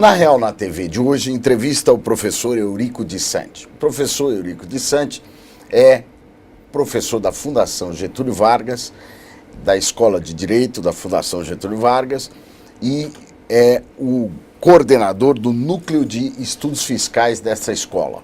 Na Real na TV de hoje, entrevista o professor Eurico de Santi. O professor Eurico de Santi é professor da Fundação Getúlio Vargas, da Escola de Direito da Fundação Getúlio Vargas e é o coordenador do Núcleo de Estudos Fiscais dessa escola.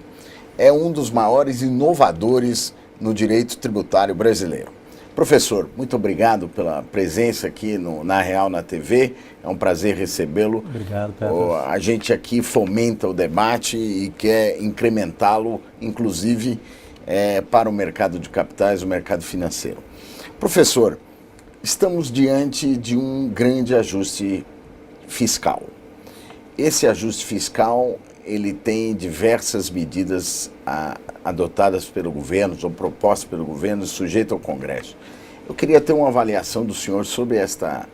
É um dos maiores inovadores no direito tributário brasileiro. Professor, muito obrigado pela presença aqui na Real na TV. É um prazer recebê-lo. Obrigado, Pedro. A gente aqui fomenta o debate e quer incrementá-lo, inclusive, para o mercado de capitais, o mercado financeiro. Professor, estamos diante de um grande ajuste fiscal. Esse ajuste fiscal, ele tem diversas medidas adotadas pelo governo, ou propostas pelo governo, sujeito ao Congresso. Eu queria ter uma avaliação do senhor sobre esta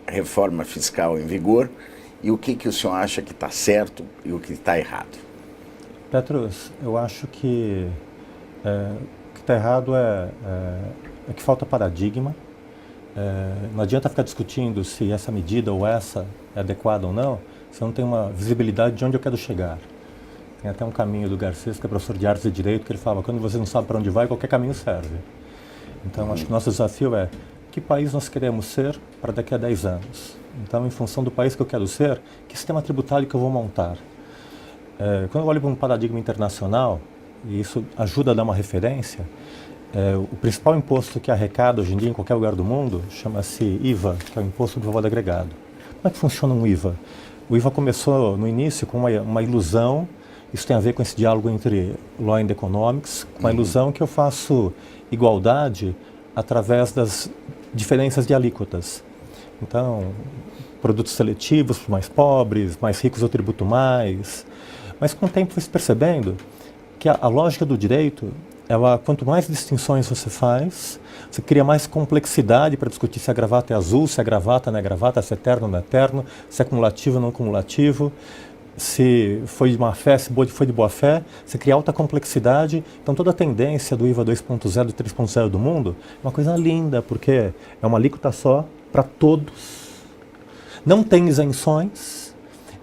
reforma fiscal em vigor e o que o senhor acha que está certo e o que está errado. Petrus, eu acho que o que está errado é que falta paradigma. Não adianta ficar discutindo se essa medida ou essa é adequada ou não, se não tem uma visibilidade de onde eu quero chegar. Tem até um caminho do Garcês, que é professor de artes e direito, que ele fala, quando você não sabe para onde vai, qualquer caminho serve. Então, acho que o nosso desafio é que país nós queremos ser para daqui a 10 anos. Então, em função do país que eu quero ser, que sistema tributário que eu vou montar? Quando eu olho para um paradigma internacional, e isso ajuda a dar uma referência, o principal imposto que arrecada hoje em dia em qualquer lugar do mundo chama-se IVA, que é o Imposto do Valor Agregado. Como é que funciona um IVA? O IVA começou no início com uma ilusão. Isso tem a ver com esse diálogo entre Law and Economics, uma ilusão que eu faço igualdade através das diferenças de alíquotas. Então, produtos seletivos para os mais pobres, mais ricos eu tributo mais. Mas com o tempo foi se percebendo que a lógica do direito, quanto mais distinções você faz, você cria mais complexidade para discutir se a gravata é azul, se a gravata não é gravata, se é terno ou não é terno, se é cumulativo ou não cumulativo, se foi de má fé, se foi de boa fé, você cria alta complexidade. Então toda a tendência do IVA 2.0 e 3.0 do mundo é uma coisa linda, porque é uma alíquota só para todos, não tem isenções,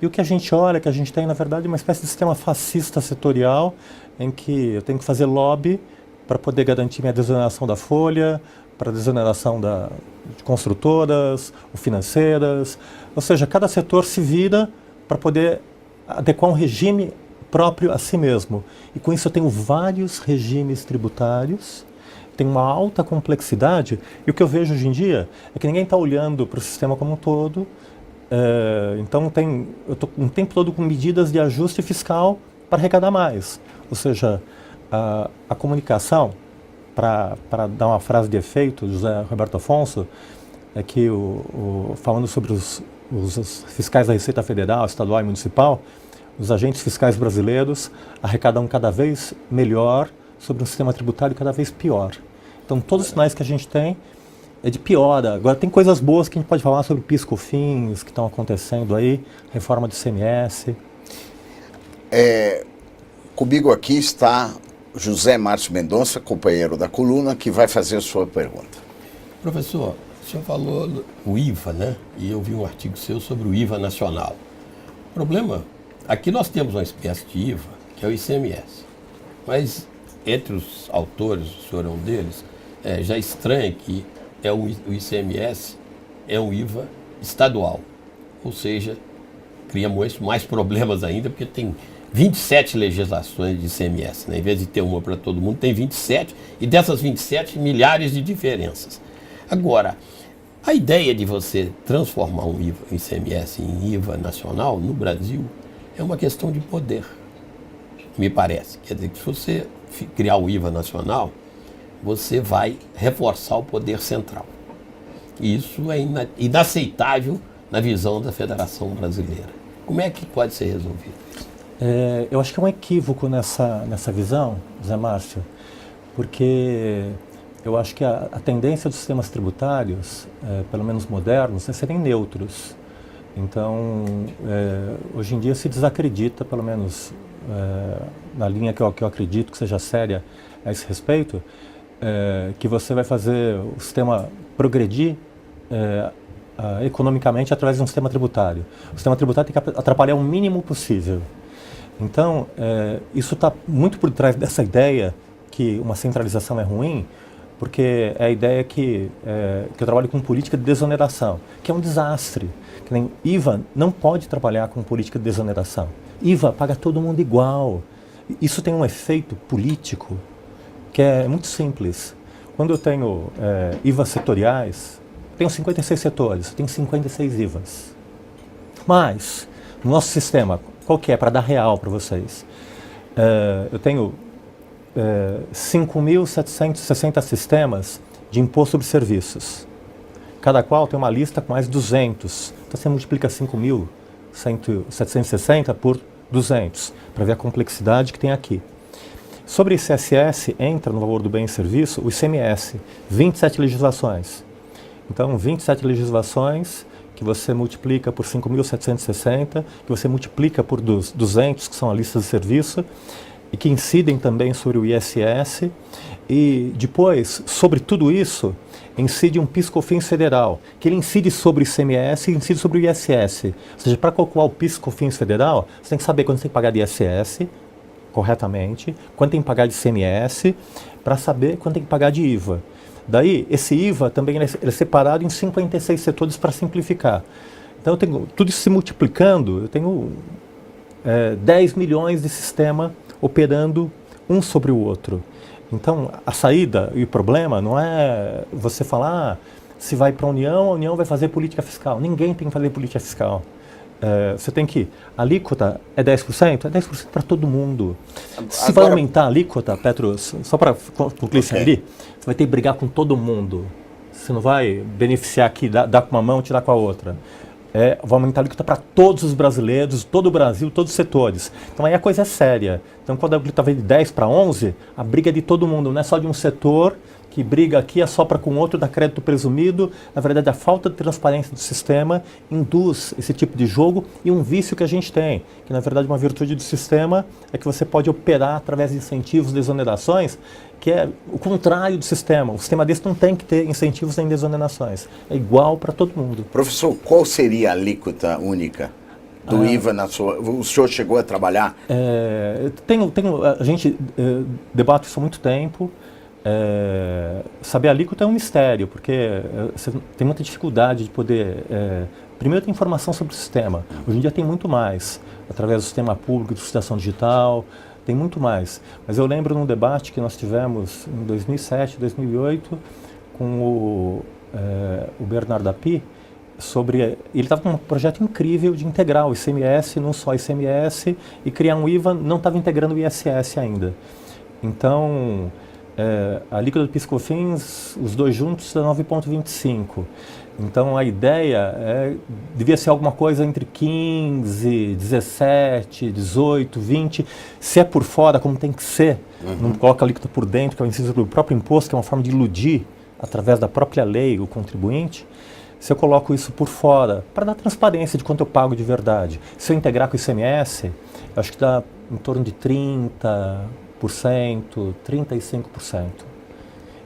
e o que a gente olha, que a gente tem na verdade uma espécie de sistema fascista setorial, em que eu tenho que fazer lobby para poder garantir minha desoneração da folha, para a desoneração de construtoras, ou financeiras, ou seja, cada setor se vira para poder adequar um regime próprio a si mesmo. E com isso eu tenho vários regimes tributários, tem uma alta complexidade, e o que eu vejo hoje em dia é que ninguém está olhando para o sistema como um todo. Então eu estou o tempo todo com medidas de ajuste fiscal para arrecadar mais. Ou seja, a comunicação, para dar uma frase de efeito, José Roberto Afonso, é que falando sobre os fiscais da Receita Federal, Estadual e Municipal, os agentes fiscais brasileiros arrecadam cada vez melhor sobre um sistema tributário cada vez pior. Então, todos os sinais que a gente tem é de piora. Agora, tem coisas boas que a gente pode falar sobre PIS/COFINS, que estão acontecendo aí, reforma do ICMS. Comigo aqui está José Márcio Mendonça, companheiro da coluna, que vai fazer a sua pergunta. Professor, o senhor falou o IVA, né? E eu vi um artigo seu sobre o IVA nacional. O problema, aqui nós temos uma espécie de IVA, que é o ICMS. Mas, entre os autores, o senhor é um deles, já estranha que o ICMS é um IVA estadual. Ou seja, cria mais problemas ainda, porque tem 27 legislações de ICMS, né? Em vez de ter uma para todo mundo, tem 27, e dessas 27, milhares de diferenças. Agora, a ideia de você transformar um ICMS em IVA nacional no Brasil é uma questão de poder, me parece. Quer dizer que se você criar o IVA nacional, você vai reforçar o poder central. E isso é inaceitável na visão da Federação Brasileira. Como é que pode ser resolvido? Eu acho que é um equívoco nessa visão, Zé Márcio, porque eu acho que a tendência dos sistemas tributários, pelo menos modernos, é serem neutros. Então, hoje em dia se desacredita, pelo menos na linha que eu acredito que seja séria a esse respeito, que você vai fazer o sistema progredir economicamente através de um sistema tributário. O sistema tributário tem que atrapalhar o mínimo possível. Então, isso está muito por trás dessa ideia que uma centralização é ruim, porque é a ideia que eu trabalho com política de desoneração, que é um desastre. Que nem IVA não pode trabalhar com política de desoneração. IVA paga todo mundo igual. Isso tem um efeito político que é muito simples. Quando eu tenho IVAs setoriais, tenho 56 setores, eu tenho 56 IVAs. Mas, no nosso sistema, qual que é, para dar real para vocês? Eu tenho 5.760 sistemas de imposto sobre serviços. Cada qual tem uma lista com mais 200. Então você multiplica 5.760 por 200, para ver a complexidade que tem aqui. Sobre ICSS, entra no valor do bem e serviço o ICMS, 27 legislações. Então, 27 legislações que você multiplica por 5.760, que você multiplica por 200, que são a lista de serviço, e que incidem também sobre o ISS, e depois, sobre tudo isso, incide um PIS/COFINS federal, que ele incide sobre o ICMS e incide sobre o ISS. Ou seja, para calcular o PIS/COFINS federal, você tem que saber quanto você tem que pagar de ISS, corretamente, quanto tem que pagar de ICMS, para saber quanto tem que pagar de IVA. Daí, esse IVA também ele é separado em 56 setores para simplificar. Então, eu tenho tudo isso se multiplicando, eu tenho 10 milhões de sistema operando um sobre o outro. Então, a saída e o problema não é você falar se vai para a União vai fazer política fiscal. Ninguém tem que fazer política fiscal. Você tem que... A alíquota é 10%? É 10% para todo mundo. Se vai aumentar a alíquota, Petros, só para concluir isso ali, você vai ter que brigar com todo mundo. Você não vai beneficiar aqui, dar com uma mão e tirar com a outra. Vai aumentar a alíquota para todos os brasileiros, todo o Brasil, todos os setores. Então aí a coisa é séria. Então quando a alíquota vem de 10 para 11, a briga é de todo mundo, não é só de um setor que briga aqui, assopra com outro, dá crédito presumido. Na verdade, a falta de transparência do sistema induz esse tipo de jogo e um vício que a gente tem, que na verdade uma virtude do sistema é que você pode operar através de incentivos, desonerações, que é o contrário do sistema. O sistema desse não tem que ter incentivos nem desonerações. É igual para todo mundo. Professor, qual seria a alíquota única do IVA na sua... O senhor chegou a trabalhar? A gente debate isso há muito tempo. Saber a alíquota é um mistério, porque você tem muita dificuldade de poder... primeiro tem informação sobre o sistema. Hoje em dia tem muito mais, através do sistema público de licitação digital, tem muito mais. Mas eu lembro num debate que nós tivemos em 2007, 2008, com o Bernardo Api, sobre... Ele estava com um projeto incrível de integrar o ICMS, não só ICMS, e criar um IVA, não estava integrando o ISS ainda. Então... a alíquota do PIS/COFINS, os dois juntos, dá 9,25. Então a ideia devia ser alguma coisa entre 15, 17, 18, 20. Se é por fora, como tem que ser, não coloca a alíquota por dentro, que é o inciso do próprio imposto, que é uma forma de iludir, através da própria lei, o contribuinte. Se eu coloco isso por fora, para dar transparência de quanto eu pago de verdade. Se eu integrar com o ICMS, eu acho que dá em torno de 30%, 35%.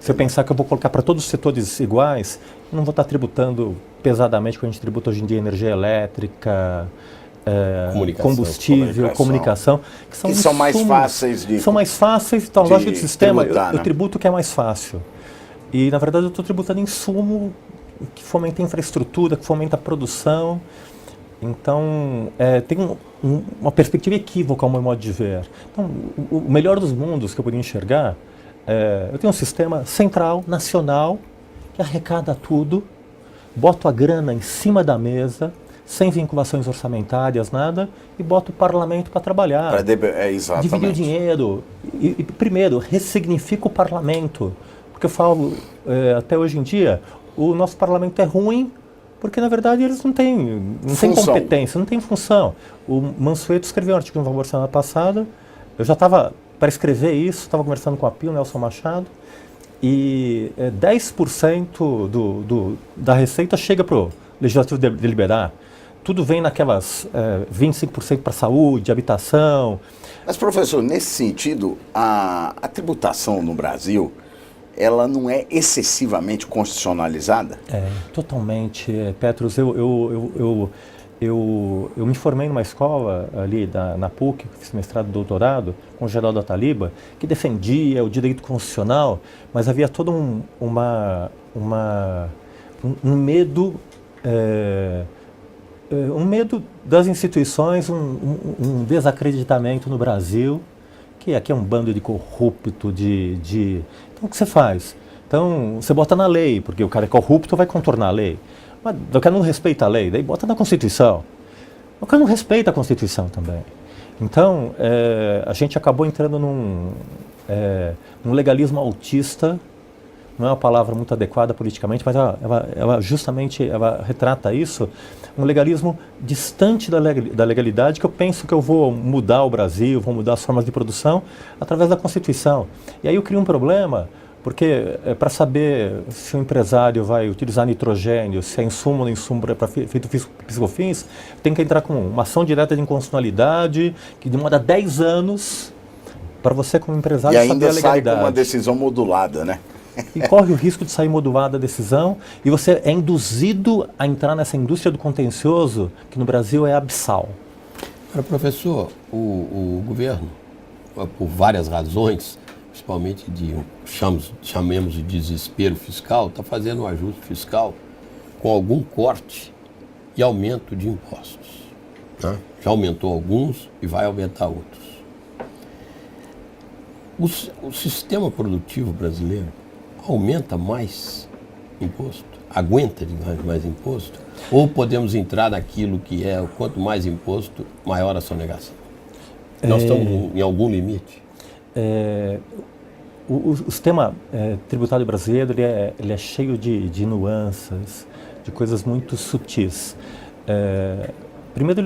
Se eu pensar que eu vou colocar para todos os setores iguais, eu não vou estar tributando pesadamente, como a gente tributa hoje em dia, energia elétrica, combustível, comunicação, que são mais fáceis de... São mais fáceis, então a lógica do sistema, eu tributo o que é mais fácil. E, na verdade, eu estou tributando insumo que fomenta a infraestrutura, que fomenta a produção. Então, tem uma perspectiva equívoca ao meu modo de ver. Então, o melhor dos mundos que eu poderia enxergar, eu tenho um sistema central, nacional, que arrecada tudo, boto a grana em cima da mesa, sem vinculações orçamentárias, nada, e boto o parlamento para trabalhar. Exatamente. Dividir o dinheiro. E, primeiro, ressignifica o parlamento. Porque eu falo, até hoje em dia, o nosso parlamento é ruim, porque, na verdade, eles não têm competência, não têm função. O Mansueto escreveu um artigo no Valor semana passada, eu já estava para escrever isso, estava conversando com a Pio, Nelson Machado, e 10% da receita chega para o Legislativo deliberar. Tudo vem naquelas 25% para saúde, habitação. Mas, professor, nesse sentido, a tributação no Brasil, ela não é excessivamente constitucionalizada? Totalmente. Petros, eu me formei numa escola ali na PUC, fiz mestrado e doutorado, com o Geraldo Ataliba, que defendia o direito constitucional, mas havia todo um medo, um medo das instituições, um desacreditamento no Brasil, que aqui é um bando de corrupto, Então, o que você faz? Então, você bota na lei, porque o cara é corrupto, vai contornar a lei. Mas o cara não respeita a lei, daí bota na Constituição. O cara não respeita a Constituição também. Então, a gente acabou entrando num legalismo autista, não é uma palavra muito adequada politicamente, mas ela justamente retrata isso, um legalismo distante da legalidade, que eu penso que eu vou mudar o Brasil, vou mudar as formas de produção através da Constituição. E aí eu crio um problema, porque para saber se o empresário vai utilizar nitrogênio, se é insumo ou não insumo para feito piscofins, tem que entrar com uma ação direta de inconstitucionalidade, que demora 10 anos para você, como empresário, saber a legalidade. E ainda sai com uma decisão modulada, né? E corre o risco de sair modulada a decisão, e você é induzido a entrar nessa indústria do contencioso, que no Brasil é abissal. Agora, professor, o governo, por várias razões, principalmente chamemos de desespero fiscal, está fazendo um ajuste fiscal com algum corte e aumento de impostos. Né? Já aumentou alguns e vai aumentar outros. O sistema produtivo brasileiro aumenta mais imposto? Aguenta mais imposto? Ou podemos entrar naquilo que é, quanto mais imposto, maior a sonegação? Nós estamos em algum limite? O sistema tributário brasileiro ele é cheio de nuances, de coisas muito sutis. Primeiro,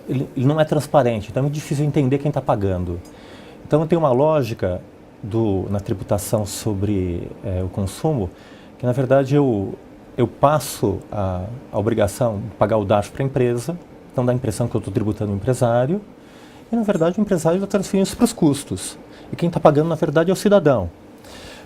ele não é transparente, então é muito difícil entender quem está pagando. Então, tem uma lógica na tributação sobre o consumo, que na verdade eu passo a obrigação de pagar o DARF para a empresa, então dá a impressão que eu estou tributando o empresário, e na verdade o empresário está transferindo isso para os custos. E quem está pagando, na verdade, é o cidadão.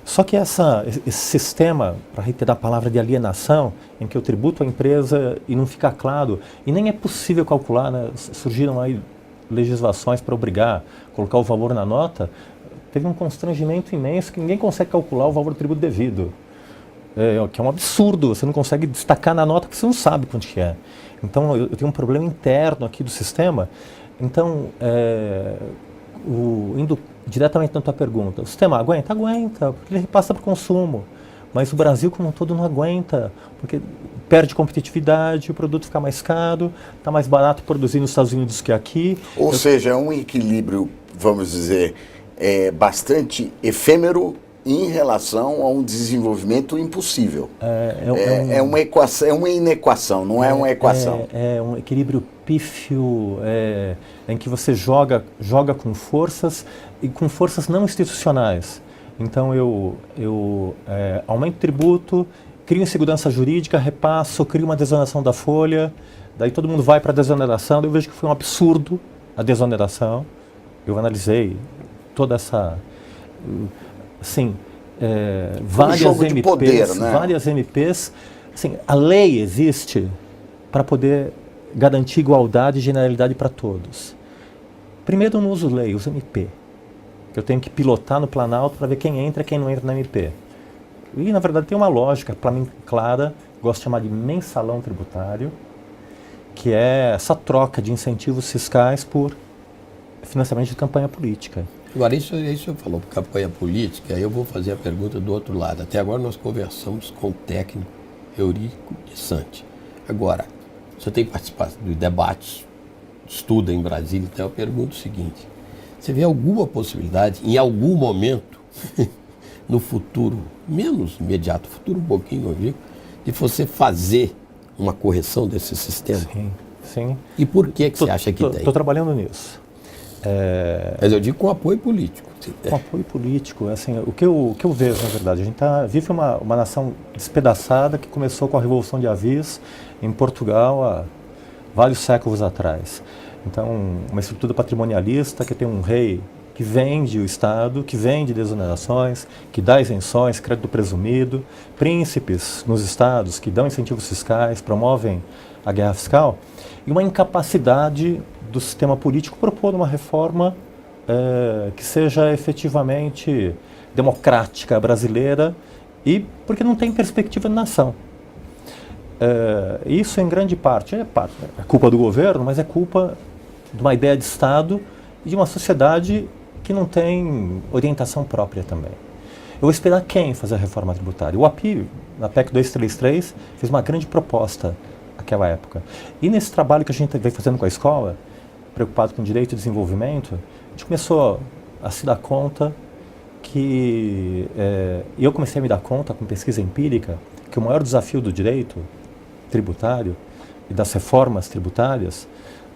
Só que esse sistema, para reiterar a palavra de alienação, em que eu tributo a empresa e não fica claro, e nem é possível calcular, né? Surgiram aí legislações para obrigar, colocar o valor na nota, teve um constrangimento imenso que ninguém consegue calcular o valor do tributo devido. Que é um absurdo, você não consegue destacar na nota porque você não sabe quanto que é. Então, eu tenho um problema interno aqui do sistema. Então, indo diretamente na tua pergunta, o sistema aguenta? Aguenta, porque ele repassa para o consumo. Mas o Brasil como um todo não aguenta, porque perde competitividade, o produto fica mais caro, está mais barato produzir nos Estados Unidos que aqui. Ou seja, é um equilíbrio, vamos dizer, bastante efêmero em relação a um desenvolvimento impossível. É uma equação, é uma inequação, não é uma equação. É um equilíbrio pífio, em que você joga com forças e com forças não institucionais. Então eu aumento o tributo, crio insegurança jurídica, repasso, crio uma desoneração da folha, daí todo mundo vai para a desoneração, daí eu vejo que foi um absurdo a desoneração. Eu analisei toda essa... Assim, várias MPs, de poder, né? Várias MPs, assim, a lei existe para poder garantir igualdade e generalidade para todos. Primeiro eu não uso lei, eu uso MP, que eu tenho que pilotar no Planalto para ver quem entra e quem não entra na MP. E na verdade tem uma lógica, para mim, clara, gosto de chamar de mensalão tributário, que é essa troca de incentivos fiscais por financiamento de campanha política. Agora, isso eu falou, campanha política, aí eu vou fazer a pergunta do outro lado. Até agora nós conversamos com o técnico Eurico de Santi. Agora, você tem participado de debates, estuda em Brasília, então eu pergunto o seguinte: você vê alguma possibilidade, em algum momento, no futuro, menos imediato, futuro um pouquinho longínquo, de você fazer uma correção desse sistema? Sim. E por que você acha que tem? Estou trabalhando nisso. Mas eu digo com apoio político. Com apoio político, assim, o que eu vejo, na verdade, a gente vive uma nação despedaçada que começou com a Revolução de Avis em Portugal há vários séculos atrás. Então, uma estrutura patrimonialista que tem um rei que vende o Estado, que vende desonerações, que dá isenções, crédito presumido, príncipes nos estados que dão incentivos fiscais, promovem a guerra fiscal, e uma incapacidade do sistema político propor uma reforma que seja efetivamente democrática brasileira, e porque não tem perspectiva de nação. Isso em grande parte é culpa do governo, mas é culpa de uma ideia de Estado e de uma sociedade que não tem orientação própria também. Eu vou esperar quem fazer a reforma tributária? O API, na PEC 233, fez uma grande proposta naquela época. E nesse trabalho que a gente vem fazendo com a escola, preocupado com direito e desenvolvimento, a gente começou a se dar conta que... eu comecei a me dar conta, com pesquisa empírica, que o maior desafio do direito tributário e das reformas tributárias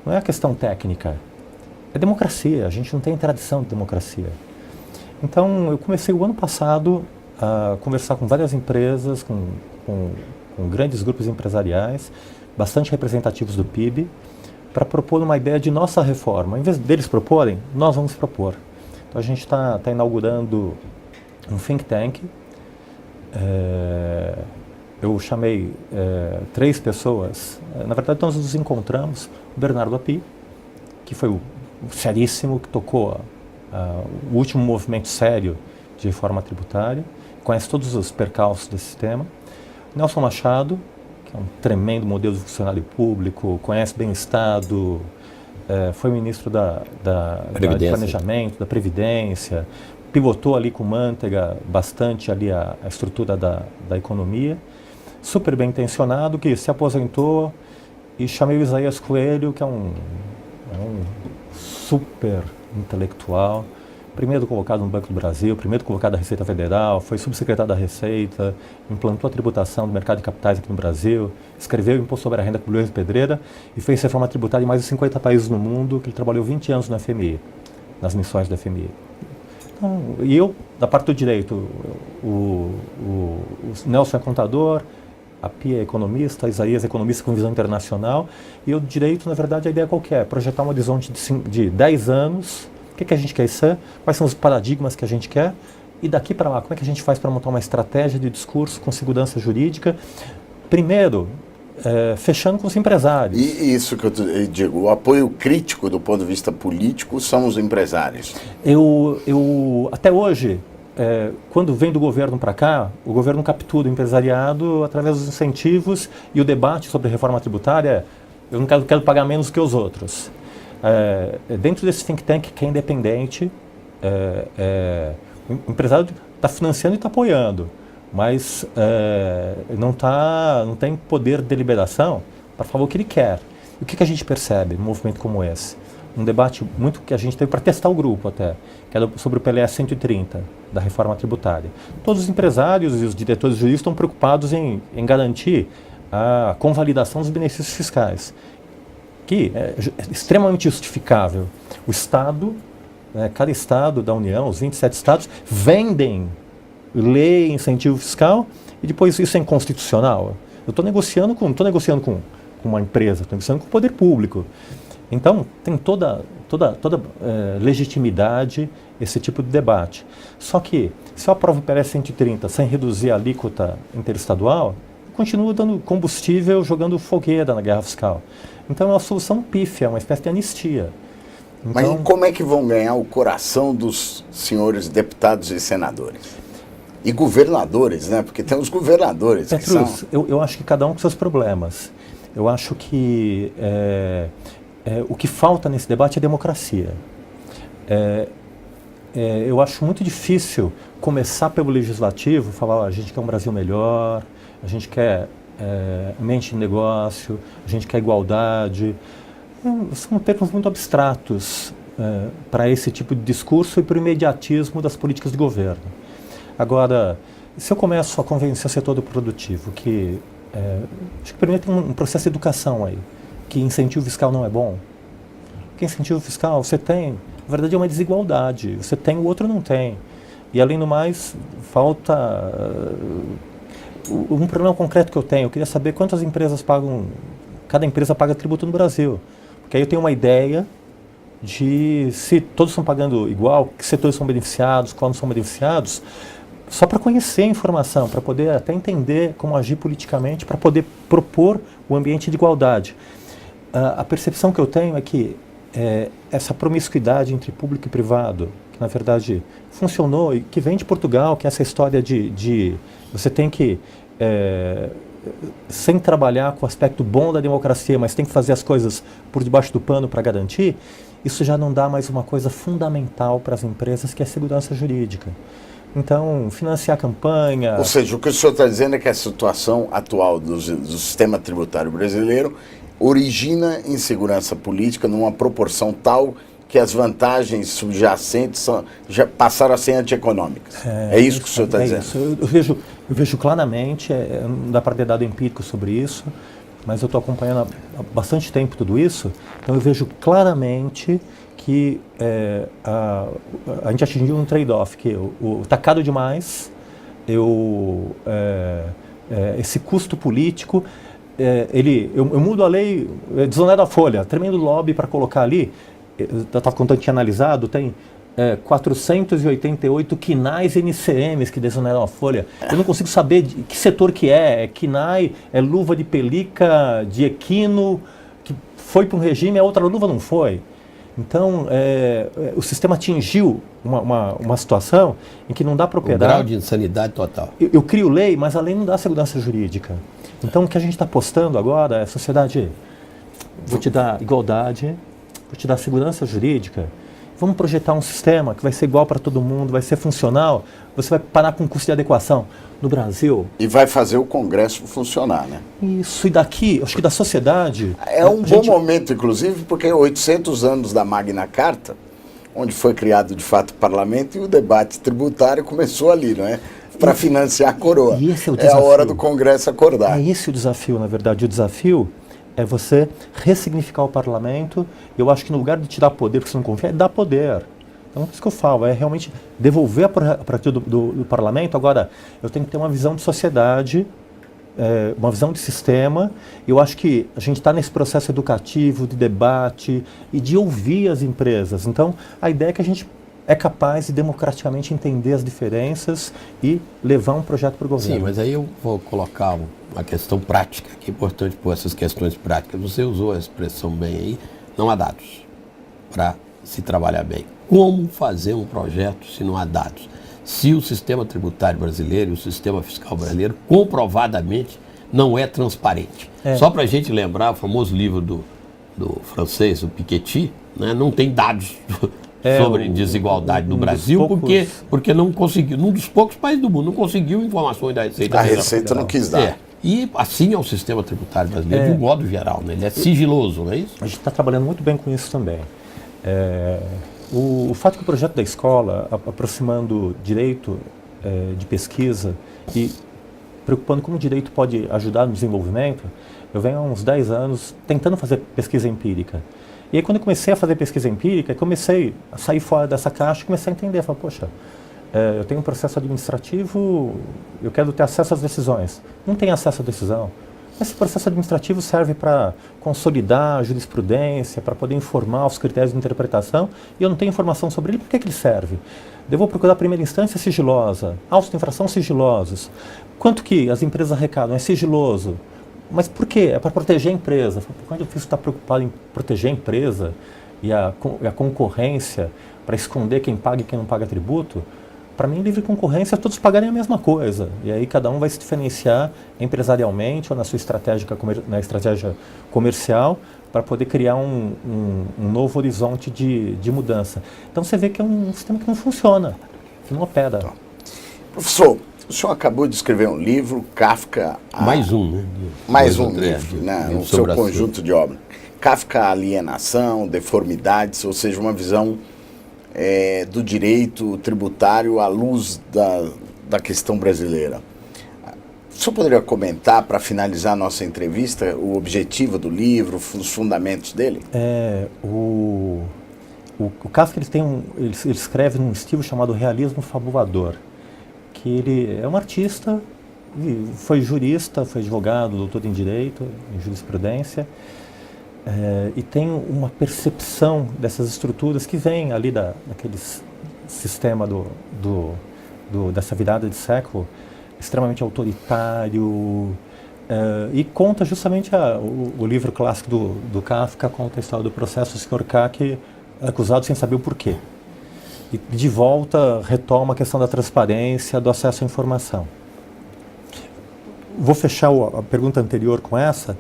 não é a questão técnica, é democracia. A gente não tem tradição de democracia. Então, eu comecei o ano passado a conversar com várias empresas, com grandes grupos empresariais, bastante representativos do PIB, para propor uma ideia de nossa reforma. Em vez deles proporem, nós vamos propor. Então, a gente está inaugurando um think tank. Eu chamei 3 pessoas. Na verdade, nós nos encontramos. O Bernardo Api, que foi o seríssimo, que tocou o último movimento sério de reforma tributária, conhece todos os percalços desse sistema. Nelson Machado, que é um tremendo modelo de funcionário público, conhece bem o Estado, foi ministro de Planejamento, da Previdência, pivotou ali com Manteiga bastante ali a estrutura da economia, super bem intencionado, que se aposentou, e chamei o Isaías Coelho, que é um super intelectual, primeiro colocado no Banco do Brasil, primeiro colocado da Receita Federal, foi subsecretário da Receita, implantou a tributação do mercado de capitais aqui no Brasil, escreveu o Imposto sobre a Renda com Luiz Pedreira e fez reforma tributária em mais de 50 países no mundo, que ele trabalhou 20 anos no FMI, nas missões do FMI. Então, e eu, da parte do direito, o Nelson é contador, a Pia é economista, a Isaías é economista com visão internacional, e o direito, na verdade, a ideia qual que é? Projetar um horizonte de 10 anos, o que a gente quer ser, quais são os paradigmas que a gente quer, e daqui para lá, como é que a gente faz para montar uma estratégia de discurso com segurança jurídica, primeiro, fechando com os empresários. E isso que eu digo, o apoio crítico do ponto de vista político são os empresários. Eu até hoje... quando vem do governo para cá, o governo captura o empresariado através dos incentivos, e o debate sobre reforma tributária eu não quero pagar menos que os outros. Dentro desse think tank que é independente, o empresário está financiando e está apoiando, mas não tem poder de deliberação para falar o que ele quer. E o que a gente percebe num movimento como esse? Um debate muito que a gente teve para testar o grupo até, que era sobre o PLS 130, da reforma tributária. Todos os empresários e os diretores jurídicos estão preocupados em garantir a convalidação dos benefícios fiscais, que é extremamente justificável. O Estado, cada Estado da União, os 27 Estados, vendem lei, incentivo fiscal, e depois isso é inconstitucional. Eu estou negociando com uma empresa, estou negociando com o poder público. Então, tem toda legitimidade esse tipo de debate. Só que, se eu aprovo o PLS 130 sem reduzir a alíquota interestadual, continua dando combustível, jogando fogueira na guerra fiscal. Então, é uma solução pífia, uma espécie de anistia. Então, mas como é que vão ganhar o coração dos senhores deputados e senadores? E governadores, né? Porque tem os governadores Petrus, que são... eu acho que cada um com seus problemas. Eu acho que... o que falta nesse debate é democracia. Eu acho muito difícil começar pelo legislativo, falar, a gente quer um Brasil melhor, a gente quer mente de negócio, a gente quer igualdade. São termos muito abstratos para esse tipo de discurso e para o imediatismo das políticas de governo. Agora, se eu começo a convencer o setor produtivo que... acho que primeiro tem um processo de educação aí, que incentivo fiscal não é bom. Porque incentivo fiscal você tem, na verdade é uma desigualdade, você tem, o outro não tem. E além do mais, falta um problema concreto que eu tenho. Eu queria saber quantas empresas pagam, cada empresa paga tributo no Brasil. Porque aí eu tenho uma ideia de se todos estão pagando igual, que setores são beneficiados, quais não são beneficiados, só para conhecer a informação, para poder até entender como agir politicamente, para poder propor o ambiente de igualdade. A percepção que eu tenho é que essa promiscuidade entre público e privado, que na verdade funcionou e que vem de Portugal, que é essa história de você tem que, sem trabalhar com o aspecto bom da democracia, mas tem que fazer as coisas por debaixo do pano para garantir, isso já não dá mais uma coisa fundamental para as empresas, que é a segurança jurídica. Então, financiar a campanha... Ou seja, o que o senhor está dizendo é que a situação atual do sistema tributário brasileiro origina insegurança política numa proporção tal que as vantagens subjacentes já passaram a ser antieconômicas. É isso que o senhor está dizendo? Isso. Eu vejo claramente, não dá para ter dado empírico sobre isso, mas eu estou acompanhando há bastante tempo tudo isso, então eu vejo claramente que a gente atingiu um trade-off, que está caro demais, esse custo político, eu mudo a lei, desonero a folha, tremendo lobby para colocar ali, eu estava contando, tinha analisado, tem 488 KNAIs e NCMs que desoneram a folha. Eu não consigo saber de que setor que é KNAI, é luva de pelica, de equino, que foi para um regime, a outra luva não foi. Então, o sistema atingiu uma situação em que não dá propriedade. O grau de insanidade total. Eu crio lei, mas a lei não dá segurança jurídica. Então, o que a gente está apostando agora é, sociedade, vou te dar igualdade, vou te dar segurança jurídica, vamos projetar um sistema que vai ser igual para todo mundo, vai ser funcional, você vai parar com custo de adequação. No Brasil... E vai fazer o Congresso funcionar, né? Isso, e daqui, acho que da sociedade... É um bom momento, inclusive, porque 800 anos da Magna Carta, onde foi criado de fato o parlamento, e o debate tributário começou ali, não é? Para financiar a coroa. E esse é o desafio. É a hora do Congresso acordar. É esse o desafio, na verdade. O desafio é você ressignificar o parlamento. Eu acho que no lugar de tirar poder, porque você não confia, é dar poder. Então, é isso que eu falo, é realmente devolver a partir do parlamento. Agora, eu tenho que ter uma visão de sociedade, uma visão de sistema. Eu acho que a gente está nesse processo educativo, de debate e de ouvir as empresas. Então, a ideia é que a gente é capaz de democraticamente entender as diferenças e levar um projeto para o governo. Sim, mas aí eu vou colocar uma questão prática, que é importante por essas questões práticas. Você usou a expressão bem aí, não há dados para se trabalhar bem. Como fazer um projeto se não há dados? Se o sistema tributário brasileiro e o sistema fiscal brasileiro comprovadamente não é transparente. Só para a gente lembrar, o famoso livro do francês, o Piketty, né, não tem dados sobre desigualdade no Brasil, porque não conseguiu, num dos poucos países do mundo, não conseguiu informações da Receita. A Receita não quis dar. E assim é o sistema tributário brasileiro, de um modo geral, né? Ele é sigiloso, não é isso? A gente está trabalhando muito bem com isso também. O fato que o projeto da escola, aproximando direito de pesquisa e preocupando como o direito pode ajudar no desenvolvimento, eu venho há uns 10 anos tentando fazer pesquisa empírica. E aí, quando eu comecei a fazer pesquisa empírica, comecei a sair fora dessa caixa e comecei a entender. Falei, poxa, eu tenho um processo administrativo, eu quero ter acesso às decisões. Não tem acesso à decisão. Esse processo administrativo serve para consolidar a jurisprudência, para poder informar os critérios de interpretação, e eu não tenho informação sobre ele, por que ele serve? Eu vou procurar a primeira instância sigilosa, autos de infração sigilosos. Quanto que as empresas arrecadam? É sigiloso. Mas por quê? É para proteger a empresa. Quando eu fiz estar preocupado em proteger a empresa e a concorrência, para esconder quem paga e quem não paga tributo, para mim, livre concorrência é todos pagarem a mesma coisa. E aí cada um vai se diferenciar empresarialmente ou na sua estratégia comercial para poder criar um novo horizonte de mudança. Então você vê que é um sistema que não funciona, que não opera. Tá. Professor, o senhor acabou de escrever um livro, Kafka... Mais um, né? Mais um livro, né? No seu conjunto de obras. Kafka, Alienação, Deformidades, ou seja, uma visão do direito tributário à luz da questão brasileira. O senhor poderia comentar, para finalizar a nossa entrevista, o objetivo do livro, os fundamentos dele? O Kafka ele escreve num estilo chamado realismo fabulador, que ele é um artista, foi jurista, foi advogado, doutor em direito, em jurisprudência, e tem uma percepção dessas estruturas que vem ali daquele sistema dessa virada de século, extremamente autoritário, e conta justamente o livro clássico do Kafka, conta a história do processo do Sr. K, que é acusado sem saber o porquê. E de volta retoma a questão da transparência, do acesso à informação. Vou fechar a pergunta anterior com essa.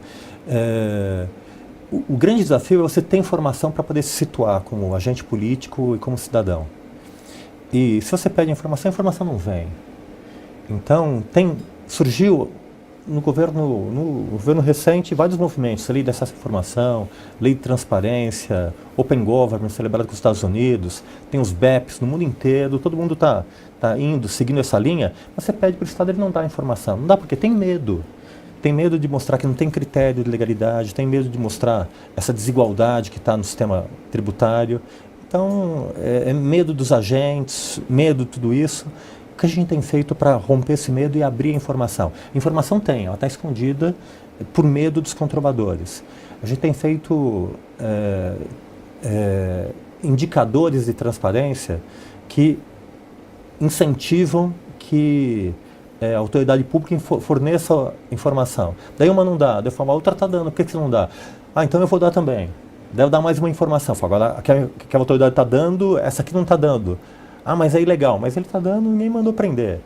O grande desafio é você ter informação para poder se situar como agente político e como cidadão. E se você pede informação, a informação não vem. Então, surgiu no governo recente vários movimentos, a lei de acesso à informação, lei de transparência, Open Government, celebrado com os Estados Unidos, tem os BEPs no mundo inteiro, todo mundo está seguindo essa linha, mas você pede para o Estado, ele não dá informação. Não dá porque tem medo. Tem medo de mostrar que não tem critério de legalidade, tem medo de mostrar essa desigualdade que está no sistema tributário. Então, é medo dos agentes, medo de tudo isso. O que a gente tem feito para romper esse medo e abrir a informação? A informação tem, ela está escondida por medo dos controladores. A gente tem feito indicadores de transparência que incentivam que a autoridade pública forneça informação. Daí uma não dá, daí eu falo, a outra está dando, por que você não dá? Então eu vou dar também. Daí eu dar mais uma informação. Agora, aquela autoridade está dando, essa aqui não está dando. Mas é ilegal. Mas ele está dando, ninguém mandou prender.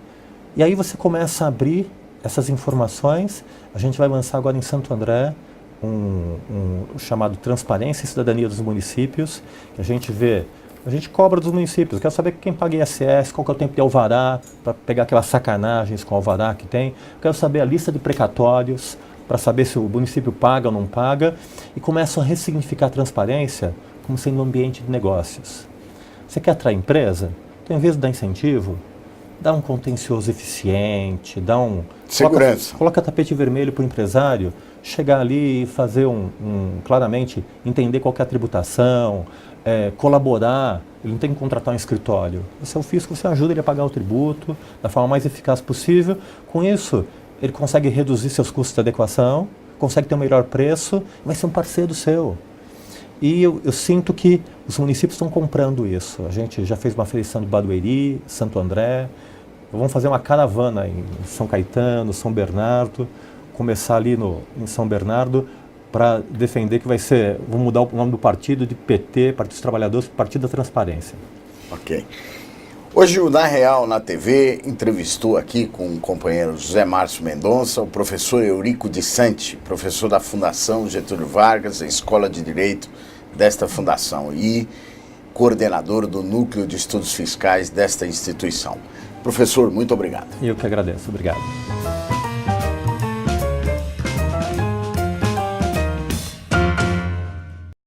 E aí você começa a abrir essas informações. A gente vai lançar agora em Santo André um chamado Transparência e Cidadania dos Municípios, que a gente cobra dos municípios. Eu quero saber quem paga ISS, qual que é o tempo de alvará, para pegar aquelas sacanagens com alvará que tem. Eu quero saber a lista de precatórios, para saber se o município paga ou não paga. E começam a ressignificar a transparência como sendo um ambiente de negócios. Você quer atrair empresa? Então, em vez de dar incentivo, dá um contencioso eficiente, segurança. Coloca tapete vermelho para o empresário chegar ali e fazer claramente entender qual que é a tributação, colaborar. Ele não tem que contratar um escritório. Você é o fisco, você ajuda ele a pagar o tributo da forma mais eficaz possível. Com isso, ele consegue reduzir seus custos de adequação, consegue ter um melhor preço, vai ser um parceiro seu. E eu sinto que os municípios estão comprando isso. A gente já fez uma aferição de Barueri, Santo André. Vamos fazer uma caravana em São Caetano, São Bernardo, começar ali em São Bernardo para defender que vamos mudar o nome do partido de PT, Partido dos Trabalhadores, Partido da Transparência. Ok. Hoje o Na Real, na TV, entrevistou aqui com o companheiro José Márcio Mendonça, o professor Eurico de Santi, professor da Fundação Getúlio Vargas, a Escola de Direito desta fundação e coordenador do Núcleo de Estudos Fiscais desta instituição. Professor, muito obrigado. Eu que agradeço. Obrigado.